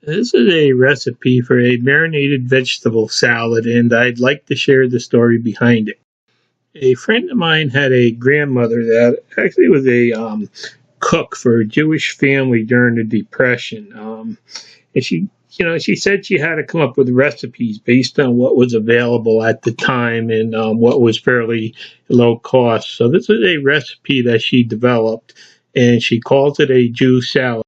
This is a recipe for a marinated vegetable salad, and I'd like to share the story behind it. A friend of mine had a grandmother that actually was a cook for a Jewish family during the Depression. And she said she had to come up with recipes based on what was available at the time and what was fairly low cost. So this is a recipe that she developed, and she calls it a Jew salad.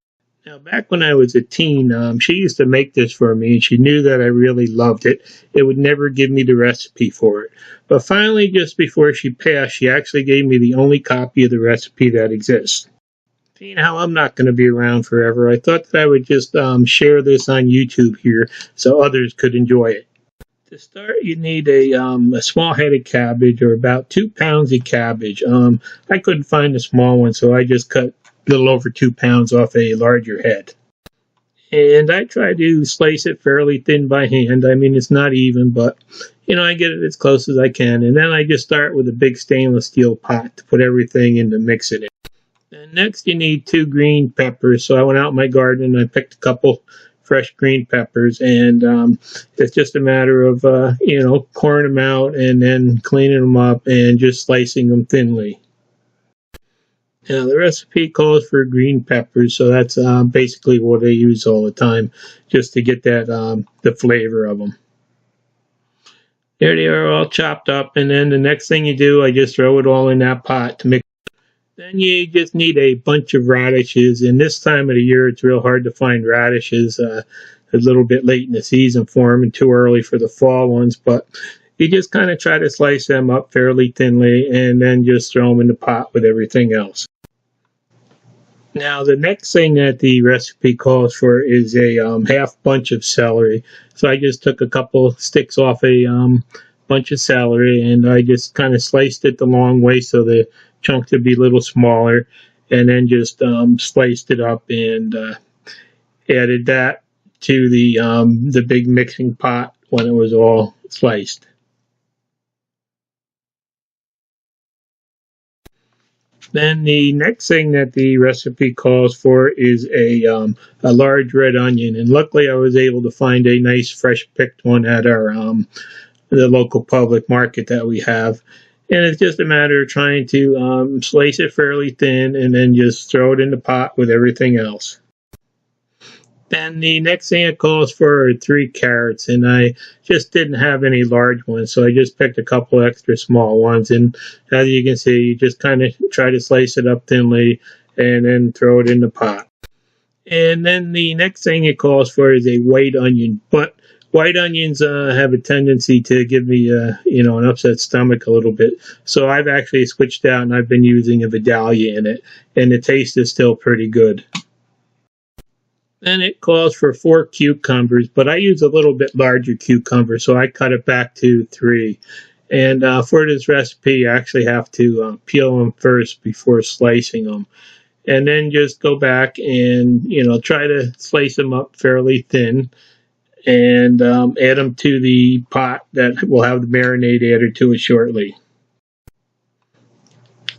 Now, back when I was a teen, she used to make this for me, and she knew that I really loved it. It would never give me the recipe for it. But finally, just before she passed, she actually gave me the only copy of the recipe that exists. Seeing how I'm not going to be around forever, I thought that I would just share this on YouTube here so others could enjoy it. To start, you need a small head of cabbage, or about 2 pounds of cabbage. I couldn't find a small one, so I just cut a little over 2 pounds off a larger head. And I try to slice it fairly thin by hand. I mean, it's not even, but I get it as close as I can. And then I just start with a big stainless steel pot to put everything in to mix it in. And next, you need 2 green peppers. So I went out in my garden and I picked a couple fresh green peppers, and it's just a matter of coring them out and then cleaning them up and just slicing them thinly. Now the recipe calls for green peppers, so that's basically what I use all the time, just to get that the flavor of them. There they are, all chopped up, and then the next thing you do, I just throw it all in that pot to mix. Then you just need a bunch of radishes, and this time of the year it's real hard to find radishes. A little bit late in the season for them and too early for the fall ones, but you just kind of try to slice them up fairly thinly and then just throw them in the pot with everything else. Now the next thing that the recipe calls for is a half bunch of celery. So I just took a couple sticks off a bunch of celery, and I just kind of sliced it the long way so the chunks would be a little smaller, and then just sliced it up and added that to the big mixing pot when it was all sliced. Then the next thing that the recipe calls for is a large red onion, and luckily I was able to find a nice fresh picked one at our the local public market that we have. And it's just a matter of trying to slice it fairly thin and then just throw it in the pot with everything else. Then the next thing it calls for are 3 carrots, and I just didn't have any large ones, so I just picked a couple extra small ones. And as you can see, you just kind of try to slice it up thinly and then throw it in the pot. And then the next thing it calls for is a white onion, but white onions have a tendency to give me an upset stomach a little bit, so I've actually switched out and I've been using a Vidalia in it, and the taste is still pretty good. Then it calls for 4 cucumbers, but I use a little bit larger cucumber, so I cut it back to 3. And for this recipe, I actually have to peel them first before slicing them. And then just go back and, try to slice them up fairly thin and add them to the pot that will have the marinade added to it shortly.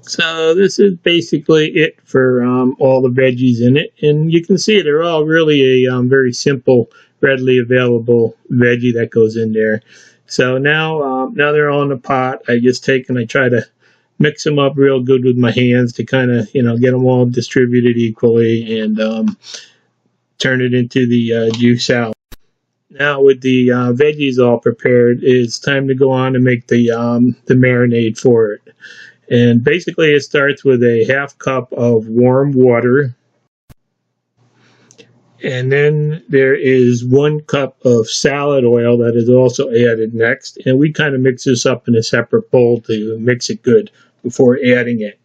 So this is basically it for all the veggies in it, and you can see they're all really a very simple, readily available veggie that goes in there. So now they're all in the pot. I just take and I try to mix them up real good with my hands to kind of get them all distributed equally, and turn it into the juice salad. Now with the veggies all prepared, it's time to go on and make the marinade for it. And basically it starts with a half cup of warm water, and then there is 1 cup of salad oil that is also added next, and we kind of mix this up in a separate bowl to mix it good before adding it.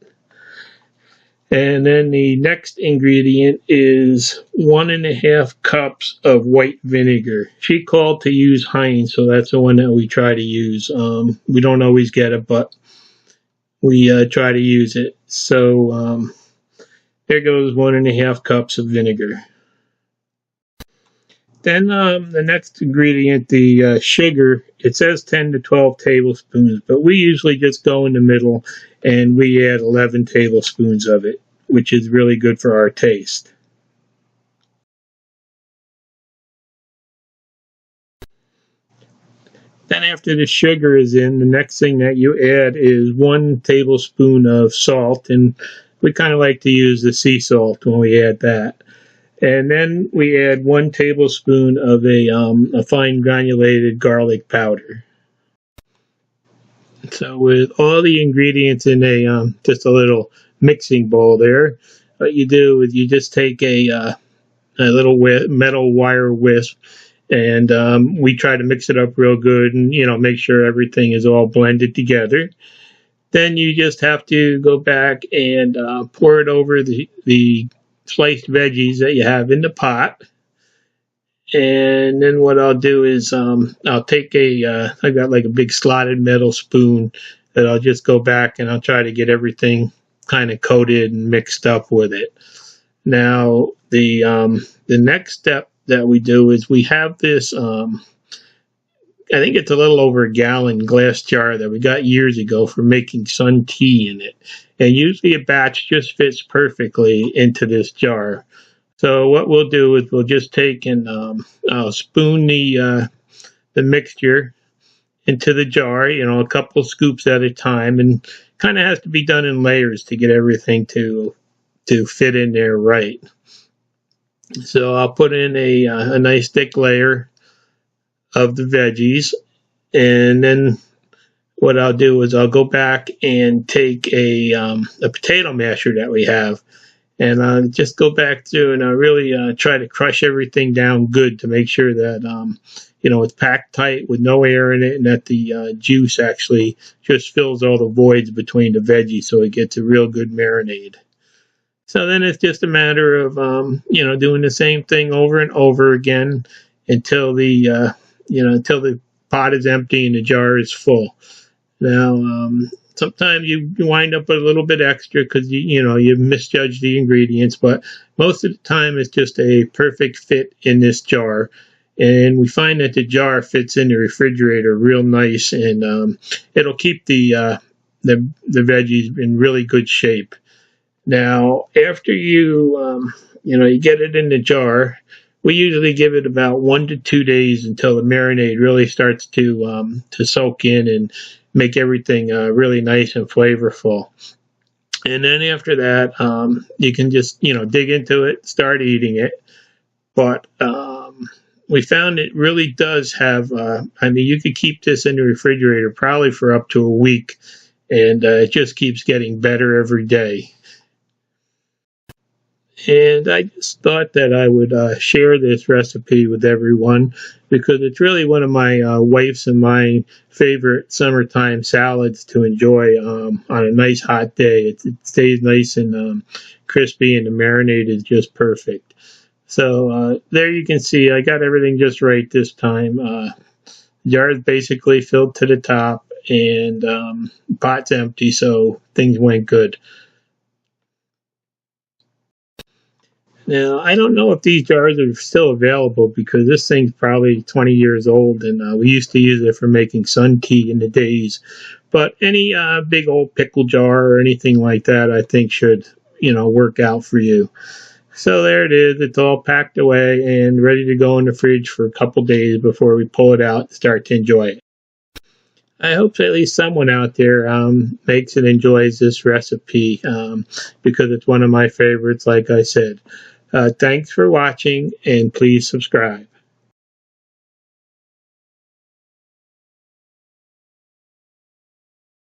And then the next ingredient is 1.5 cups of white vinegar. She called to use Heinz, so that's the one that we try to use. We don't always get it, but we try to use it. So there goes 1.5 cups of vinegar. Then the next ingredient, the sugar, it says 10 to 12 tablespoons, but we usually just go in the middle and we add 11 tablespoons of it, which is really good for our taste. Then after the sugar is in, the next thing that you add is 1 tablespoon of salt, and we kind of like to use the sea salt when we add that. And then we add 1 tablespoon of a fine granulated garlic powder. So with all the ingredients in just a little mixing bowl there, what you do is you just take a little metal wire whisk, and we try to mix it up real good, and make sure everything is all blended together. Then you just have to go back and pour it over the sliced veggies that you have in the pot. And then what I'll do is I'll take I got like a big slotted metal spoon that I'll just go back and I'll try to get everything kind of coated and mixed up with it. Now the next step that we do is we have this I think it's a little over a gallon glass jar that we got years ago for making sun tea in it. And usually a batch just fits perfectly into this jar. So what we'll do is we'll just take and I'll spoon the mixture into the jar, a couple scoops at a time, and kind of has to be done in layers to get everything to fit in there right. So I'll put in a nice thick layer of the veggies, and then what I'll do is I'll go back and take a potato masher that we have, and I'll just go back through and I really try to crush everything down good to make sure that it's packed tight with no air in it, and that the juice actually just fills all the voids between the veggies, so it gets a real good marinade. So then it's just a matter of doing the same thing over and over again until the pot is empty and the jar is full. Now sometimes you wind up with a little bit extra because you misjudged the ingredients, but most of the time it's just a perfect fit in this jar. And we find that the jar fits in the refrigerator real nice, and it'll keep the veggies in really good shape. Now, after you get it in the jar, we usually give it about 1 to 2 days until the marinade really starts to soak in and make everything really nice and flavorful. And then after that, you can just dig into it, start eating it. But we found it really does have. You could keep this in the refrigerator probably for up to a week, and it just keeps getting better every day. And I just thought that I would share this recipe with everyone because it's really one of my wife's and my favorite summertime salads to enjoy on a nice hot day. It stays nice and crispy, and the marinade is just perfect. So there you can see I got everything just right this time. The jar is basically filled to the top, and the pot's empty, so things went good. Now, I don't know if these jars are still available because this thing's probably 20 years old, and we used to use it for making sun tea in the days. But any big old pickle jar or anything like that, I think should, work out for you. So there it is. It's all packed away and ready to go in the fridge for a couple days before we pull it out and start to enjoy it. I hope at least someone out there makes and enjoys this recipe because it's one of my favorites, like I said. Thanks for watching, and please subscribe.